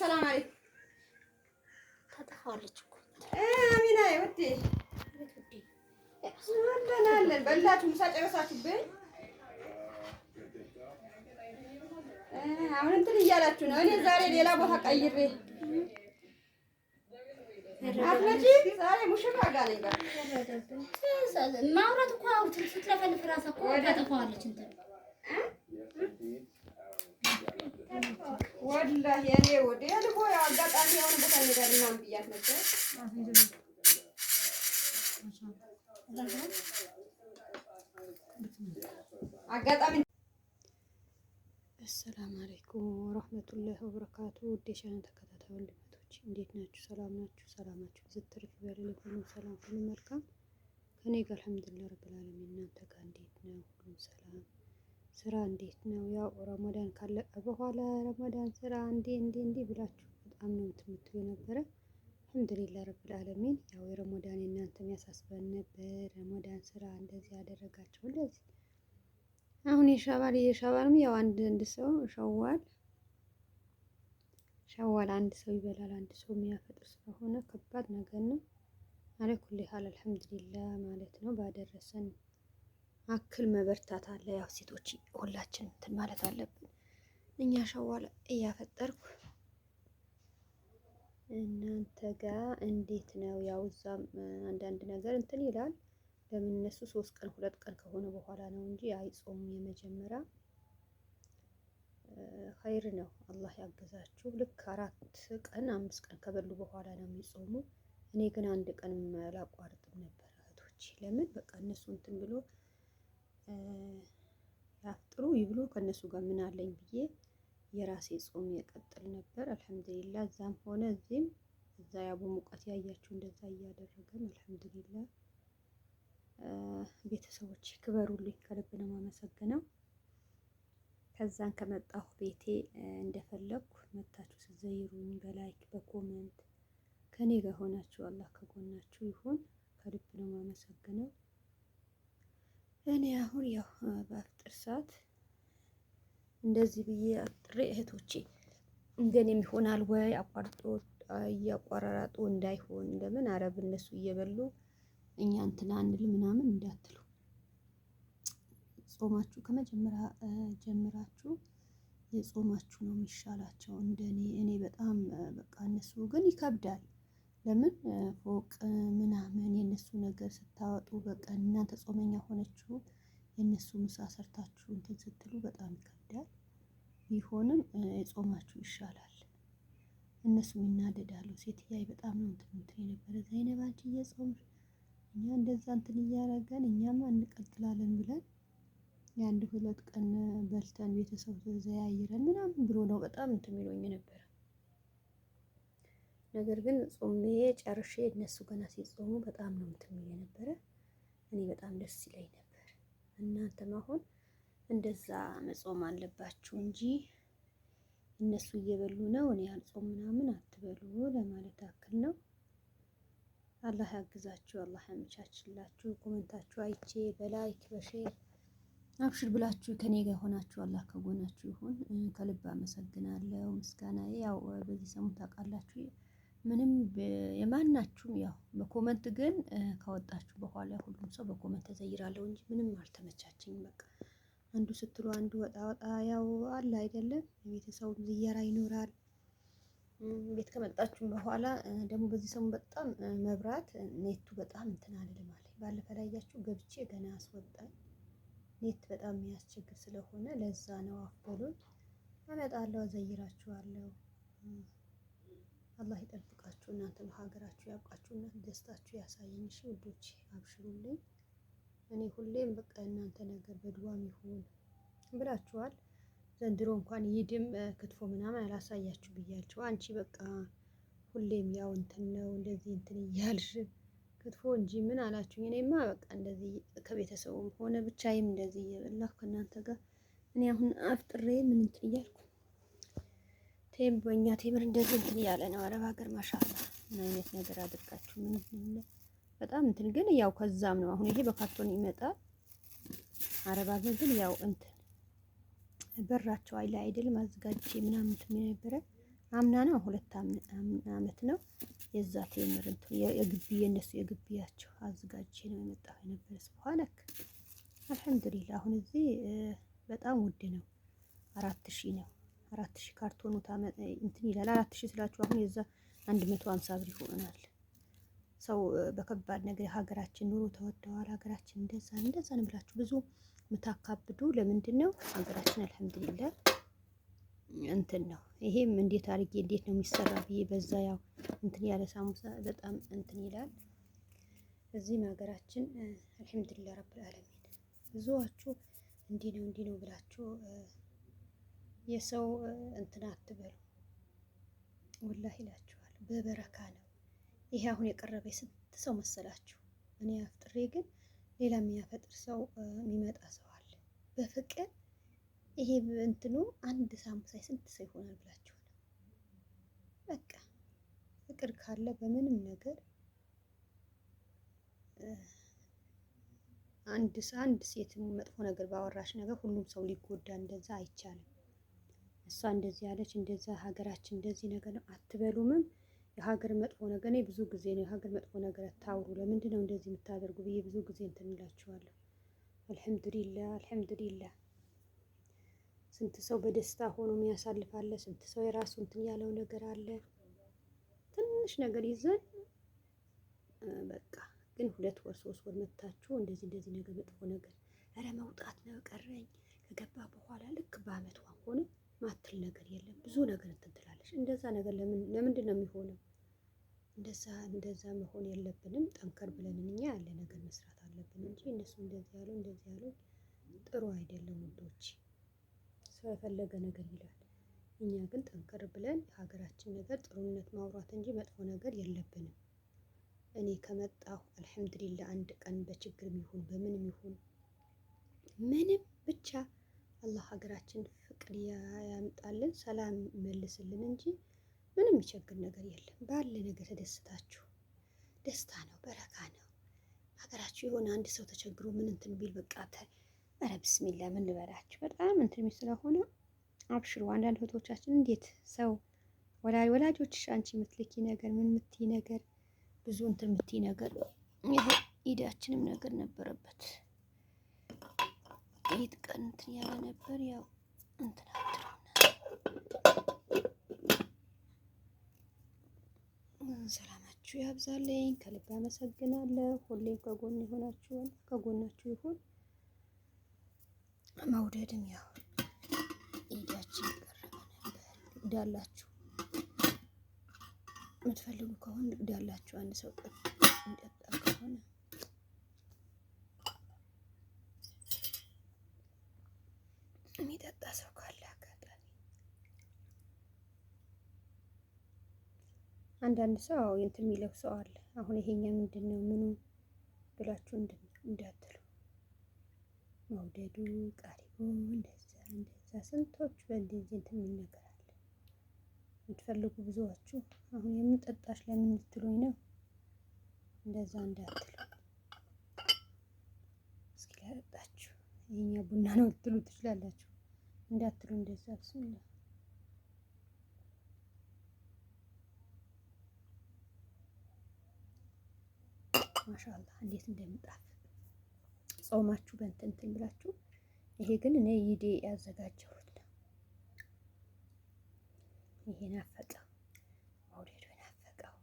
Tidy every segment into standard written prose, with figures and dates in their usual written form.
ሰላም አለይኩም። ታጠፋለች እኮ አሚና ውዴ፣ አለን በላችሁ ምሳ ጨረሳችሁብኝ? አሁን እንትን እያላችሁ ነው። እኔ ዛሬ ሌላ ቦታ ቀይሬ አትመጪ። ዛሬ ሙሽራ ጋር ነኝ። ማውራት እኮ አውጥተን ስትለፈልፍ እራሷ እኮ ታጠፋዋለች። እንትን ወላሂ እኔ ወደ ልቦ አጋጣሚ የሆነ ቦታ እንሄዳለን ምናምን ብያት ነበር። አጋጣሚ አሰላሙ አለይኩም ወራህመቱላሂ ወበረካቱ። ውድ የቻናል ተከታታይ ወንድሞች እንዴት ናችሁ? ሰላም ናችሁ? ሰላማችሁ ዝትርፍ ይበልልኝ። ሁሉም ሰላም፣ ሁሉም መልካም ከኔ ጋር አልሐምዱሊላህ ረብል ዓለሚን። እናንተ ጋር እንዴት ነው? ሁሉም ሰላም፣ ስራ እንዴት ነው? ያው ረመዳን ካለቀ በኋላ ረመዳን ስራ እንዴ ብላችሁ በጣም ነው የምትሉ የነበረ። አልሐምዱሊላህ ረብል ዓለሚን። ያው የረመዳን እናንተም ያሳስበን ነበር። ረመዳን ስራ እንደዚህ ያደረጋችሁ እንደዚህ አሁን የሻባልም ያው አንድ ሰው ሸዋል አንድ ሰው ይበላል፣ አንድ ሰው የሚያፈጥር ስለሆነ ከባድ ነገር ነው። አለኩል ሀል አልሐምዱሊላህ ማለት ነው። ባደረሰን አክል መበርታት አለ። ያው ሴቶች ሁላችን እንትን ማለት አለብን። እኛ ሸዋል እያፈጠርኩ እናንተ ጋር እንዴት ነው? ያው እዛም አንዳንድ ነገር እንትን ይላል። ለምን እነሱ 3 ቀን 2 ቀን ከሆነ በኋላ ነው እንጂ አይጾሙም። የመጀመሪያ ኸይር ነው። አላህ ያገዛችሁ። ልክ 4 ቀን 5 ቀን ከበሉ በኋላ ነው የሚጾሙ። እኔ ግን 1 ቀን አላቋርጥም ነበር እህቶች። ለምን በቃ እነሱ እንትን ብሎ ያፍጥሩ ይብሉ ከነሱ ጋር ምን አለኝ ብዬ የራሴ ጾም የቀጥል ነበር። አልሐምዱሊላህ እዛም ሆነ እዚህም እዛ ያቡ ሙቀት ያያችሁ እንደዛ እያደረገን አልሐምዱሊላህ። ቤተሰቦች ክበሩልኝ፣ ከልብ ነው የማመሰግነው። ከዛን ከመጣሁ ቤቴ እንደፈለኩ መታችሁ ስትዘይሩኝ በላይክ በኮሜንት ከኔ ጋር ሆናችሁ አላህ ከጎናችሁ ይሁን። ከልብ ነው የማመሰግነው። እኔ አሁን ያው በአፍጥር ሰዓት እንደዚህ ብዬ አፍጥሬ እህቶቼ እንደኔም ይሆናል ወይ አቋርጦ እያቋራራጡ እንዳይሆን ለምን አረብ እነሱ እየበሉ እኛ እንትን አንል ምናምን እንዳትሉ። ጾማችሁ ከመጀመሪያ ጀምራችሁ የጾማችሁ ነው የሚሻላቸው እንደኔ። እኔ በጣም በቃ እነሱ ግን ይከብዳል። ለምን ፎቅ ምናምን የነሱ ነገር ስታወጡ በቃ እናንተ ጾመኛ ሆነችሁ የነሱ ምሳ ሰርታችሁ እንትን ስትሉ በጣም ይከብዳል። ቢሆንም የጾማችሁ ይሻላል። እነሱ ይናደዳሉ። ሴትያይ በጣም ነው እንትን የነበረ ዘይነብ አንቺ እየጾምሽ እኛ እንደዛ እንትን እያደረገን እኛማ እንቀጥላለን ብለን የአንድ 2 ቀን በልተን ቤተሰብ ተዘያይረን ምናምን ብሎ ነው በጣም እንትን የሚሉኝ ነበር። ነገር ግን ጾሜ ጨርሼ እነሱ ገና ሲጾሙ በጣም ነው እንትን የሚል ነበረ። እኔ በጣም ደስ ይለኝ ነበር። እናንተም አሁን እንደዛ መጾም አለባችሁ እንጂ እነሱ እየበሉ ነው እኔ አልጾም ምናምን አትበሉ ለማለት አክል ነው። አላህ ያግዛችሁ፣ አላህ ያመቻችላችሁ። ኮሜንታችሁ አይቼ በላይክ በሼር አብሽር ብላችሁ ከኔ ጋር ሆናችሁ አላህ ከጎናችሁ ይሁን። ከልብ አመሰግናለሁ። ምስጋናዬ ያው በዚህ ሰሞን ታውቃላችሁ ምንም የማናችሁም ያው በኮመንት ግን ካወጣችሁ በኋላ ሁሉም ሰው በኮመንት ተዘይራለሁ እንጂ ምንም አልተመቻችኝ። በቃ አንዱ ስትሉ አንዱ ወጣ ያው አለ አይደለም። የቤተሰቡ ዝያራ ይኖራል። ቤት ከመጣችሁ በኋላ ደግሞ በዚህ ሰሞን በጣም መብራት ኔቱ በጣም እንትን አይደለም ማለት ባለፈ ላይ ያያችሁ ገብቼ ገና አስወጣኝ። ኔት በጣም የሚያስቸግር ስለሆነ ለዛ ነው። አፍበሉኝ አመጣለሁ፣ አዘይራችኋለሁ። አላህ ይጠብቃችሁ። እናንተም ሀገራችሁ ያብቃችሁና ደስታችሁ ያሳየኝ። እሺ ውዶች አብሽሩልኝ። እኔ ሁሌም በቃ እናንተ ነገር በድዋም ይሁን ብላችኋል። ዘንድሮ እንኳን ይድም ክትፎ ምናምን አላሳያችሁ ብያችሁ አንቺ በቃ ሁሌም ያው እንትን ነው እንደዚህ እንትን እያልሽ ክትፎ እንጂ ምን አላችሁ። እኔማ በቃ እንደዚህ ከቤተሰቡም ሆነ ብቻዬም እንደዚህ እየበላሁ ከእናንተ ጋር እኔ አሁን አፍጥሬ ምን እንትን እያልኩ በእኛ ቴምር እንደዚህ እንትን እያለ ነው። አረብ ሀገር ማሻአላ ምን አይነት ነገር አድርጋችሁ ምን በጣም እንትን ግን ያው ከዛም ነው አሁን ይሄ በካርቶን ይመጣል። አረብ ሀገር ግን ያው እንትን በራቸው አይደል ማዘጋጅቼ ምናምን እንትን ነበረ አምና ነው 2 ዓመት ነው የዛ ቴምር እንትን የግቢ የነሱ የግቢያቸው አዘጋጅቼ ነው የመጣሁ የነበረ። ስብሃነክ አልሐምዱሊላህ። አሁን እዚህ በጣም ውድ ነው። 4000 ነው። 4000 ካርቶኑ እንትን ይላል። 4000 ስላችሁ አሁን የዛ 150 ብር ይሆናል። ሰው በከባድ ነገር ሀገራችን ኑሮ ተወደዋል። ሀገራችን እንደዛ ነው ብላችሁ ብዙ ምታካብዱ ለምንድን ነው? ሀገራችን አልሐምዱሊላህ እንትን ነው። ይሄም እንዴት አድርጌ እንዴት ነው የሚሰራ ብዬ በዛ ያው እንትን ያለ ሳሙሳ በጣም እንትን ይላል። እዚህም ሀገራችን አልሐምዱሊላህ ረብል ዓለሚን ብዙዋችሁ እንዲህ ነው ብላችሁ የሰው እንትን አትበሉ። ወላሂ እላችኋል በበረካ ነው። ይሄ አሁን የቀረበ ስንት ሰው መሰላችሁ? እኔ አፍጥሬ ግን ሌላ የሚያፈጥር ሰው የሚመጣ ሰው አለ በፍቅር። ይሄ እንትኑ አንድ ሳሙሳ ስንት ሰው ይሆናል ብላችሁ ነው። በቃ ፍቅር ካለ በምንም ነገር አንድ ሴት መጥፎ ነገር ባወራሽ ነገር ሁሉም ሰው ሊጎዳ እንደዛ አይቻልም። እሷ እንደዚህ ያለች እንደዛ ሀገራችን እንደዚህ ነገር ነው አትበሉምም። የሀገር መጥፎ ነገር እኔ ብዙ ጊዜ ነው የሀገር መጥፎ ነገር አታውሩ፣ ለምንድን ነው እንደዚህ የምታደርጉ ብዬ ብዙ ጊዜ እንትን እላችኋለሁ። አልሐምዱሊላህ ስንት ሰው በደስታ ሆኖ የሚያሳልፋለ፣ ስንት ሰው የራሱ እንትን ያለው ነገር አለ። ትንሽ ነገር ይዘን በቃ ግን 2 ወር 3 ወር መታችሁ እንደዚህ ነገር መጥፎ ነገር ኧረ መውጣት ነው ቀረኝ ከገባ በኋላ ልክ በአመት ሆነ ማትል ነገር የለም። ብዙ ነገር እንትን ትላለች። እንደዛ ነገር ለምንድን ነው የሚሆነው? እንደዛ መሆን የለብንም። ጠንከር ብለን እኛ ያለ ነገር መስራት አለብን እንጂ እነሱ እንደዚህ ያሉ ጥሩ አይደለም ውዶች። ሰው የፈለገ ነገር ይላል። እኛ ግን ጠንከር ብለን የሀገራችን ነገር ጥሩነት ማውራት እንጂ መጥፎ ነገር የለብንም። እኔ ከመጣሁ አልሐምዱሊላህ አንድ ቀን በችግርም ይሁን በምንም ይሁን ምንም ብቻ አላህ ሀገራችን ፍቅር ያምጣልን፣ ሰላም ይመልስልን እንጂ ምንም የሚቸግር ነገር የለም። ባለ ነገር ተደስታችሁ ደስታ ነው፣ በረካ ነው። ሀገራችሁ የሆነ አንድ ሰው ተቸግሮ ምን እንትን ቢል በቃ ኧረ ብስሚላ ምን ልበላችሁ በጣም እንትን የሚል ስለሆነ አብሽሩ። አንዳንድ እህቶቻችን እንዴት ሰው ወላጆችሽ አንቺ የምትልኪ ነገር ምን የምትይ ነገር ብዙ እንትን የምትይ ነገር ይሄ ኢዳችንም ነገር ነበረበት። ኢድ ቀን እንትን ያለ ነበር ያው እንትን ሰላማችሁ ያብዛልኝ። ከልብ አመሰግናለሁ። ሁሌም ከጎን የሆናችሁን ከጎናችሁ ይሁን። መውደድም ያው ኢዳችን ቀረበ ነበር። እንዳላችሁ የምትፈልጉ ከሆነ እንዳላችሁ አንድ ሰው እንጠጣ ከሆነ የሚጠጣ ሰው ካለ አጋጣሚ አንዳንድ ሰው እንትን የሚለው ሰው አለ። አሁን ይሄኛ ምንድን ነው ምኑ ብላችሁ እንዳትሉ። መውደዱ ቀሪቡ እንደዛ ስንቶች በእንደዚህ እንትን የሚነገር አለ። የምትፈልጉ ብዙዎቹ አሁን የምንጠጣሽ ለምን ልትሉኝ ነው? እንደዛ እንዳትሉ። እስኪ ላጠጣችሁ ይሄኛ ቡና ነው ልትሉ ትችላላችሁ። እንዳትሉ እንደዛ ብስሚላ ማሻአላህ እንዴት እንደምጣፍ ጾማችሁ በእንትን ብላችሁ። ይሄ ግን እኔ ይዴ ያዘጋጀሁት ነው። ይሄ ናፈቀው መውደዱ ናፈቀው።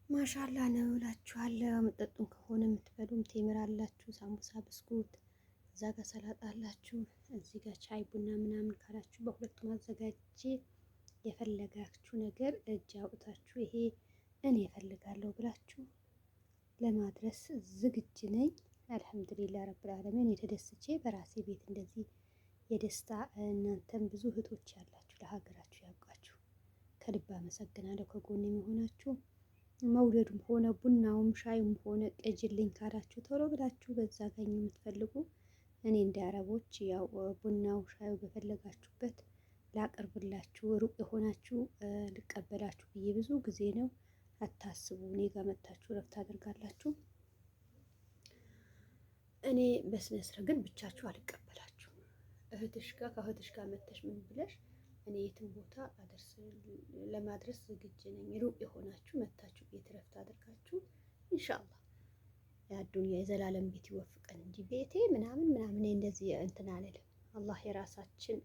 ማሻአላ ነው እላችኋለሁ። የምትጠጡም ከሆነ የምትበሉም ቴምር አላችሁ፣ ሳምቡሳ፣ ብስኩት፣ እዛ ጋር ሰላጣ አላችሁ፣ እዚህ ጋር ቻይ ቡና ምናምን ካላችሁ በሁለቱም አዘጋጅቼ የፈለጋችሁ ነገር እጅ አውጥታችሁ ይሄ እኔ እፈልጋለሁ ብላችሁ ለማድረስ ዝግጁ ነኝ። አልሐምዱሊላህ ረብል ዓለሚን የተደስቼ በራሴ ቤት እንደዚህ የደስታ እናንተም ብዙ እህቶች ያላችሁ ለሀገራችሁ ያውቃችሁ። ከልብ አመሰግናለሁ ከጎኔ የሆናችሁ። መውደዱም ሆነ ቡናውም ሻዩም ሆነ ቅጅልኝ ካላችሁ ቶሎ ብላችሁ በዛ ጋኝ የምትፈልጉ እኔ እንደ አረቦች ያው ቡናው ሻዩ በፈለጋችሁበት ላቀርብላችሁ። ሩቅ የሆናችሁ ልቀበላችሁ ብዬ ብዙ ጊዜ ነው። አታስቡ፣ እኔ ጋር መታችሁ ረፍት አድርጋላችሁ። እኔ በስነ ስርዓት ግን ብቻችሁ አልቀበላችሁ። እህትሽ ጋር ከእህትሽ ጋር መተሽ ምን ብለሽ እኔ የትም ቦታ ለማድረስ ዝግጁ ነኝ። ሩቅ የሆናችሁ መታችሁ ቤት ረፍት አድርጋችሁ ኢንሻአላህ የአዱንያ የዘላለም ቤት ይወፍቀን እንጂ ቤቴ ምናምን እንደዚህ እንትን አልልም። አላህ የራሳችን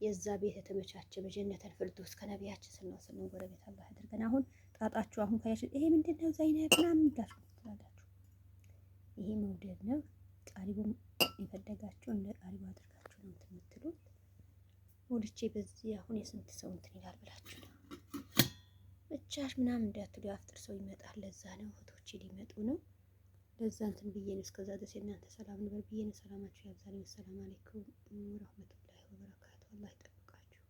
የዛ ቤት የተመቻቸ በጀነተል ፍርዶስ ከነቢያችን ሰለላሁ ዐለይሂ ወሰለም ጎረቤት አላህ ያድርገን። አሁን ጣጣችሁ አሁን ካያችሁ ይሄ ምንድነው ዘይነብ ምናምን ብላችሁ ትላላችሁ። ይሄ መውደድ ነው። ቃሪቡም የፈለጋችሁ እንደ ቃሪቡ አድርጋችሁ ነው የምትሉት። ወልቼ በዚህ አሁን የስንት ሰው እንትን ይላል ብላችሁ ነው ብቻሽ ምናምን እንዳትሉ። አፍጥር ሰው ይመጣል። ለዛ ነው እህቶቼ ሊመጡ ነው። ለዛ እንትን ብዬ ነው እስከዛ ድረስ የእናንተ ሰላም ነበር ብዬ ነው። ሰላማችሁ ያብዛልኝ። ሰላም አለይኩም ወራህመቱላሂ ወበረካቱ። አላህ ይጠብቃችሁ።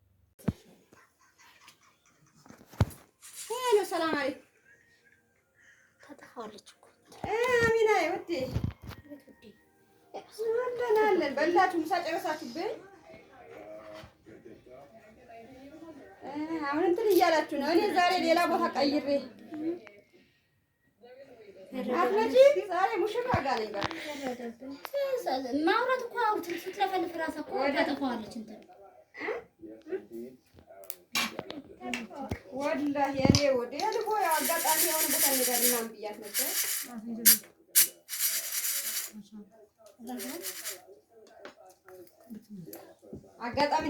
ሄሎ ሰላም አለይኩም። ተጠፋለች እኮ አሚና ወዴ አለን በላችሁ ምሳ ጨረሳችሁብኝ? አሁን እንትን እያላችሁ ነው። እኔ ዛሬ ሌላ ቦታ ቀይሬ አትመጪ። ዛሬ ሙሽራ ጋር ነኝ። ማውራት እኮ አውርተን ስትለፈልፍ እራሷ እኮ ታጠፋዋለች እንትን ወላሂ እኔ ወደ ልቦ አጋጣሚ የሆነ ቦታ እንሄዳለን ምናምን ብያት ነበር። አጋጣሚ